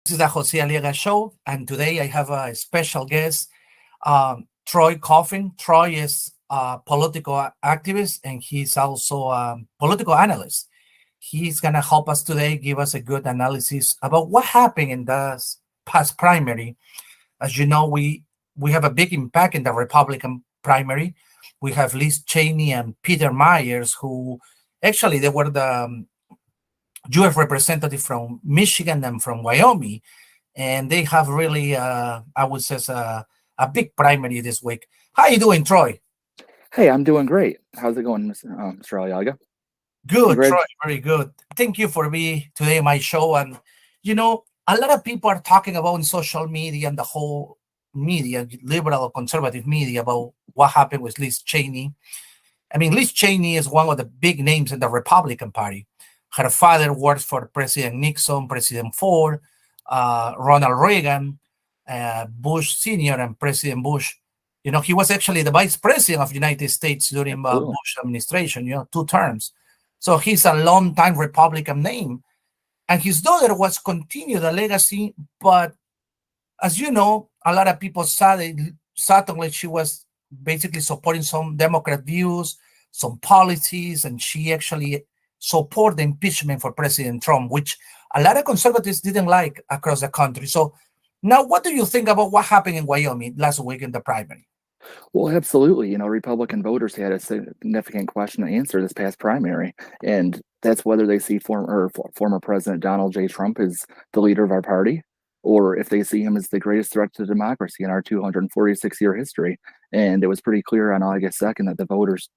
This is the Jose Aliaga show, and today I have a special guest, Troy Coffin. Troy is a political activist, and he's also a political analyst. He's gonna help us today, give us a good analysis about what happened in the past primary. As you know, we have a big impact in the Republican primary. We have Liz Cheney and Peter Myers, who actually they were the U.S. representative from Michigan and from Wyoming, and they have really, I would say, a big primary this week. How you doing, Troy? Hey, I'm doing great. How's it going, Mr. Aliaga? Good, Congrats. Troy. Very good. Thank you for being today on my show. And a lot of people are talking about in social media and the whole media, liberal or conservative media, about what happened with Liz Cheney. I mean, Liz Cheney is one of the big names in the Republican Party. Her father worked for President Nixon, President Ford, Ronald Reagan, Bush Sr., and President Bush. He was actually the vice president of the United States during Bush administration, 2 terms. So he's a long-time Republican name. And his daughter was continued the legacy, but as you know, a lot of people saw that certainly she was basically supporting some Democrat views, some policies, and she actually supported the impeachment for President Trump, which a lot of conservatives didn't like across the country. So now what do you think about what happened in Wyoming last week in the primary? Well, absolutely. Republican voters had a significant question to answer this past primary, and that's whether they see former President Donald J. Trump as the leader of our party, or if they see him as the greatest threat to democracy in our 246-year history. And it was pretty clear on August 2nd that the voters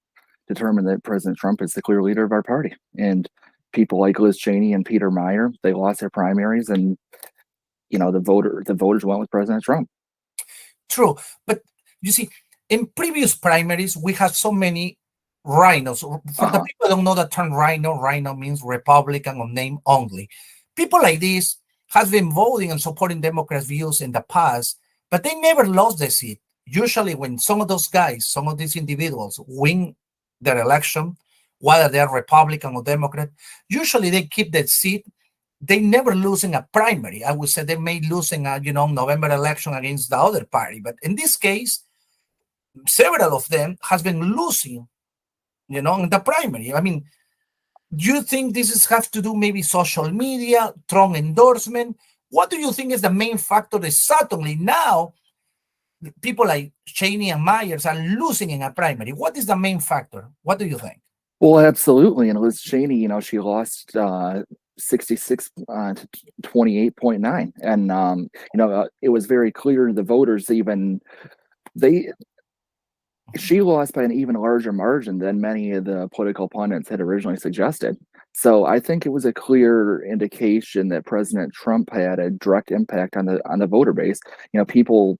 determined that President Trump is the clear leader of our party. And people like Liz Cheney and Peter Meyer, they lost their primaries, and the voters went with President Trump. True, but you see, in previous primaries, we had so many rhinos. For the people who don't know the term rhino means Republican or name only. People like this have been voting and supporting Democrats' views in the past, but they never lost the seat. Usually when some of those guys, some of these individuals win their election, whether they are Republican or Democrat, usually they keep that seat. They never lose in a primary. I would say they may lose in a November election against the other party. But in this case, several of them has been losing, in the primary. I mean, do you think this have to do maybe social media, Trump endorsement? What do you think is the main factor that certainly now people like Cheney and Myers are losing in a primary? What is the main factor? What do you think? Well, absolutely. And Liz Cheney, she lost 66 to 28.9. And, it was very clear to the voters, she lost by an even larger margin than many of the political pundits had originally suggested. So I think it was a clear indication that President Trump had a direct impact on the voter base. People,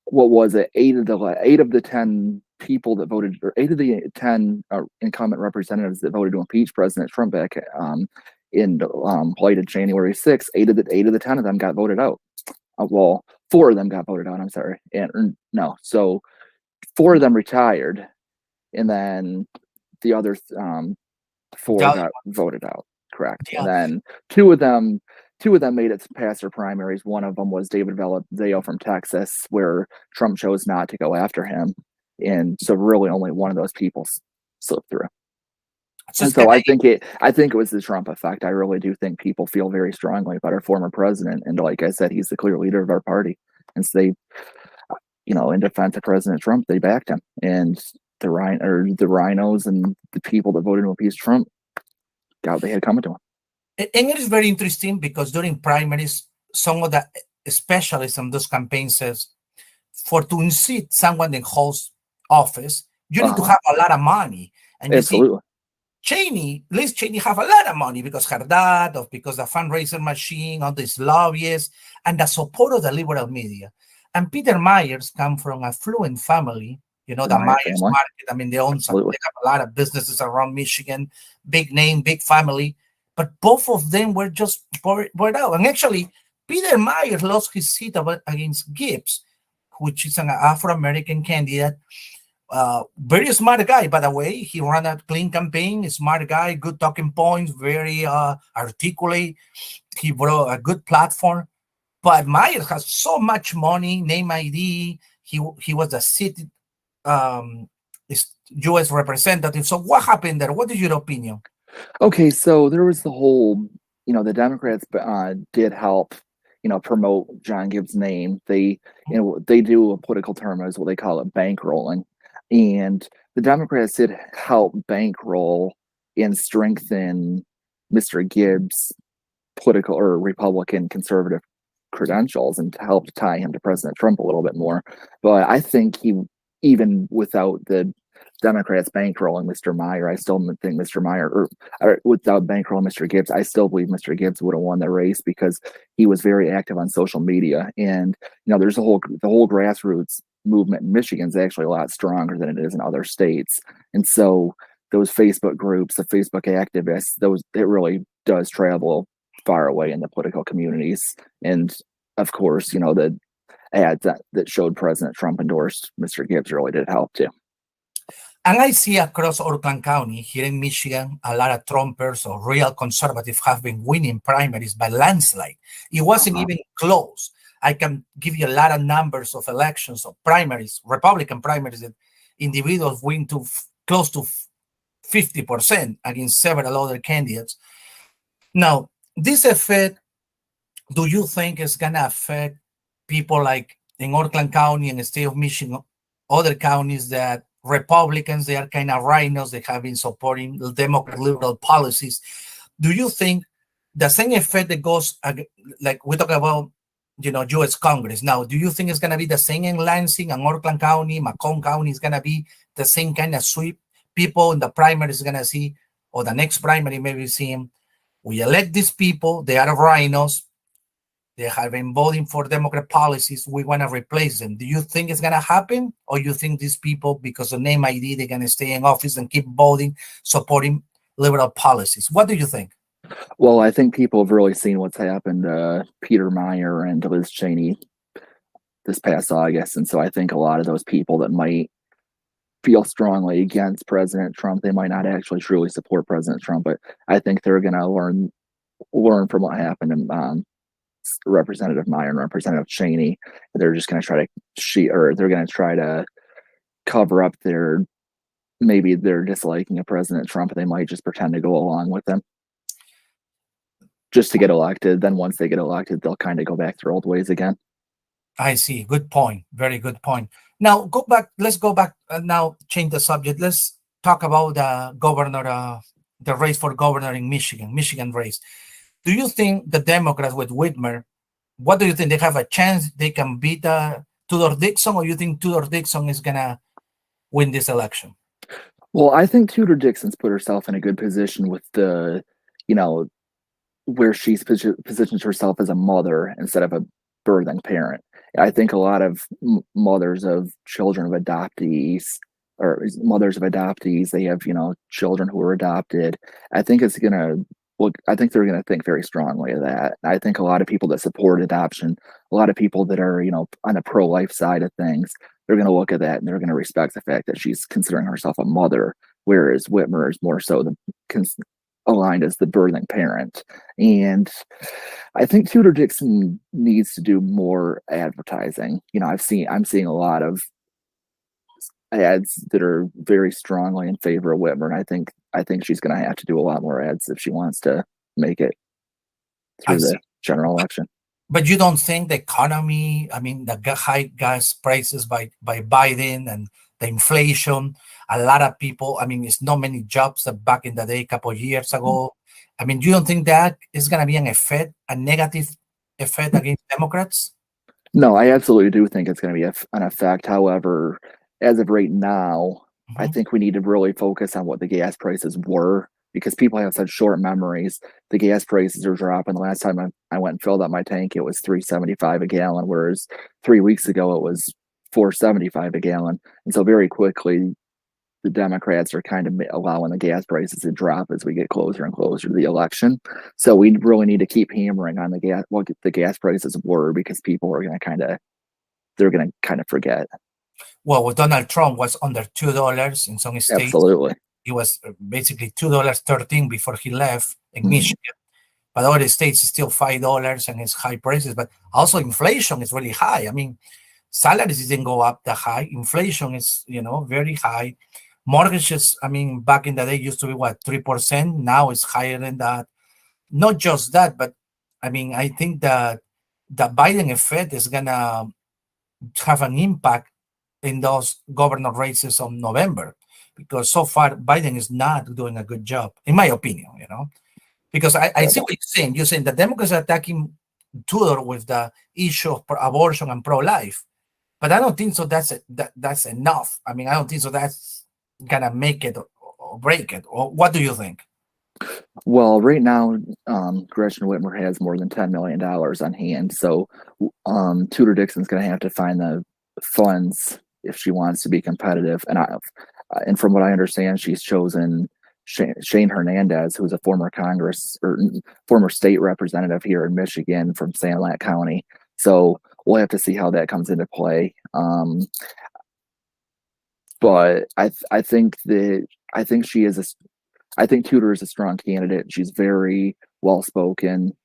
what was it? Eight of the 10 people that voted, or 8 of the 10 incumbent representatives that voted to impeach President Trump back in light of January 6th, 8 of the 10 of them got voted out. Well, 4 of them got voted out. I'm sorry, so 4 of them retired, and then the other 4 got voted out. Correct. Yeah. And then two of them made it past their primaries. One of them was David Valadao from Texas, where Trump chose not to go after him, and so really only one of those people slipped through. And so I think it was the Trump effect. I really do think people feel very strongly about our former president, and like I said, he's the clear leader of our party, and so they, in defense of President Trump, they backed him, and the rhinos and the people that voted to impeach Trump got what they had coming to him. And it is very interesting because during primaries, some of the specialists in those campaigns says, to unseat someone that holds office, you need to have a lot of money. And you absolutely. See, Liz Cheney have a lot of money because her dad, or because the fundraiser machine, all these lobbyists, and the support of the liberal media. And Peter Myers come from a affluent family, the Myers market. I mean, they have a lot of businesses around Michigan, big name, big family. But both of them were just bored out. And actually, Peter Myers lost his seat against Gibbs, which is an Afro-American candidate. Very smart guy, by the way. He ran a clean campaign. Smart guy, good talking points, very articulate. He brought a good platform. But Mayer has so much money, name ID. He was a city um, U.S. representative. So what happened there? What is your opinion? Okay, so there was the whole, the Democrats did help, promote John Gibbs' name. They do a political term as what they call it, bankrolling, and the Democrats did help bankroll and strengthen Mr. Gibbs' political or Republican conservative credentials and to help tie him to President Trump a little bit more. But I think even without the Democrats bankrolling Mr. Meyer, I still think Mr. Meyer, or without bankrolling Mr. Gibbs, I still believe Mr. Gibbs would have won the race because he was very active on social media. And, there's the whole grassroots movement in Michigan is actually a lot stronger than it is in other states. And so those Facebook groups, the Facebook activists, it really does travel far away in the political communities. And of course, the ads that showed President Trump endorsed Mr. Gibbs really did help too. And I see across Oakland County here in Michigan, a lot of Trumpers or real conservatives have been winning primaries by landslide. It wasn't even close. I can give you a lot of numbers of elections of primaries, Republican primaries, that individuals win to close to 50% against several other candidates. Now, this effect, do you think is going to affect people like in Oakland County and the state of Michigan, other counties that Republicans, they are kind of rhinos, they have been supporting the Democrat liberal policies. Do you think the same effect that goes, like we talk about, U.S. Congress now, do you think it's going to be the same in Lansing and Oakland County, Macomb County is going to be the same kind of sweep? People in the primary is going to see, or the next primary maybe seeing, we elect these people, they are rhinos, they have been voting for Democrat policies. We want to replace them. Do you think it's going to happen? Or you think these people, because of name ID, they're going to stay in office and keep voting, supporting liberal policies? What do you think? Well, I think people have really seen what's happened to Peter Meyer and Liz Cheney this past August. And so I think a lot of those people that might feel strongly against President Trump, they might not actually truly support President Trump, but I think they're going to learn from what happened in Representative Meyer and Representative Cheney. They're just going to try to they're going to try to cover up maybe their disliking of President Trump. They might just pretend to go along with him just to get elected. Then once they get elected, they'll kind of go back to their old ways again. I see. Good point. Very good point. Now let's go back now, change the subject. Let's talk about the race for governor in Michigan race. Do you think the Democrats with Whitmer, what do you think? They have a chance they can beat Tudor Dixon, or you think Tudor Dixon is going to win this election? Well, I think Tudor Dixon's put herself in a good position with where she's positions herself as a mother instead of a birthing parent. I think a lot of mothers of children of adoptees or mothers of adoptees, they have, children who are adopted. I think they're going to think very strongly of that. I think a lot of people that support adoption, a lot of people that are, on the pro-life side of things, they're going to look at that and they're going to respect the fact that she's considering herself a mother, whereas Whitmer is more so aligned as the birthing parent. And I think Tudor Dixon needs to do more advertising. I'm seeing a lot of ads that are very strongly in favor of Whitmer, and I think she's going to have to do a lot more ads if she wants to make it through the general election. But you don't think the economy, the high gas prices by Biden and the inflation, a lot of people, it's not many jobs that back in the day, a couple of years ago. You don't think that is going to be a negative effect against Democrats? No, I absolutely do think it's going to be an effect. However, as of right now, I think we need to really focus on what the gas prices were, because people have such short memories. The gas prices are dropping. The last time I went and filled up my tank, it was $3.75 a gallon, whereas 3 weeks ago it was $4.75 a gallon. And so very quickly, the Democrats are kind of allowing the gas prices to drop as we get closer and closer to the election. So we really need to keep hammering on what the gas prices were, because people are going to kind of forget. Well, with Donald Trump was under $2 in some states. Absolutely. It was basically $2.13 before he left in Mhm. Michigan. But other states is still $5 and it's high prices. But also inflation is really high. I mean, salaries didn't go up that high. Inflation is, very high. Mortgages, I mean, back in the day used to be what, 3%. Now it's higher than that. Not just that, but I mean, I think that the Biden effect is gonna have an impact in those governor races of November, because so far Biden is not doing a good job, in my opinion. Because I see what you're saying. You're saying the Democrats are attacking Tudor with the issue of abortion and pro-life, but I don't think so. That's enough. I mean, I don't think so. That's gonna make it or break it. Or what do you think? Well, right now, Gretchen Whitmer has more than $10 million on hand. So Tudor Dixon's going to have to find the funds if she wants to be competitive. And from what I understand, she's chosen Shane Hernandez, who's a former Congress or former state representative here in Michigan from Sanilac County. So we'll have to see how that comes into play. But I think she is I think Tudor is a strong candidate. She's very well spoken.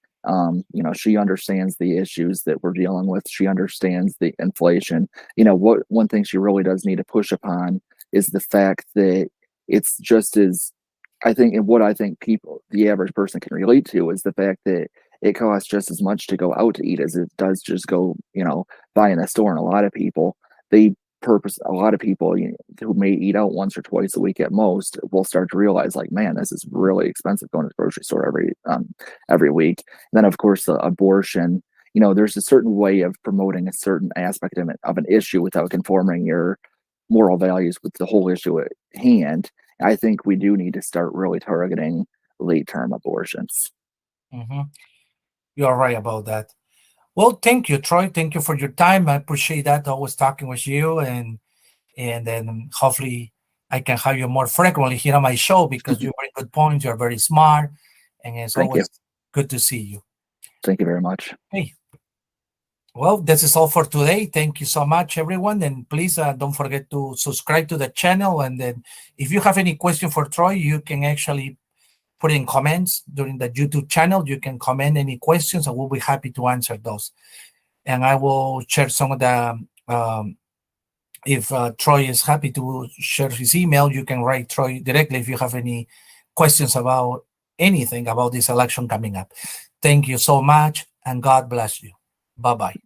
She understands the issues that we're dealing with. She understands the inflation. One thing she really does need to push upon is the fact that it's just as I think, and what I think the average person can relate to is the fact that it costs just as much to go out to eat as it does just go, buy in a store. And a lot of people, a lot of people who may eat out once or twice a week at most will start to realize, like, man, this is really expensive going to the grocery store every week. And then, of course, the abortion. There's a certain way of promoting a certain aspect of an issue without conforming your moral values with the whole issue at hand. I think we do need to start really targeting late-term abortions. Mm-hmm. You're right about that. Well, thank you, Troy. Thank you for your time. I appreciate that. Always talking with you, and then hopefully I can have you more frequently here on my show, because you bring good points. You're very smart, and it's Thank always you. good to see you. Thank you very much. Hey, well, this is all for today. Thank you so much, everyone, and please don't forget to subscribe to the channel. And then, if you have any question for Troy, you can actually put in comments during the YouTube channel. You can comment any questions, and we'll be happy to answer those. And I will share some of the, if Troy is happy to share his email, you can write Troy directly if you have any questions about anything about this election coming up. Thank you so much, and God bless you. Bye-bye.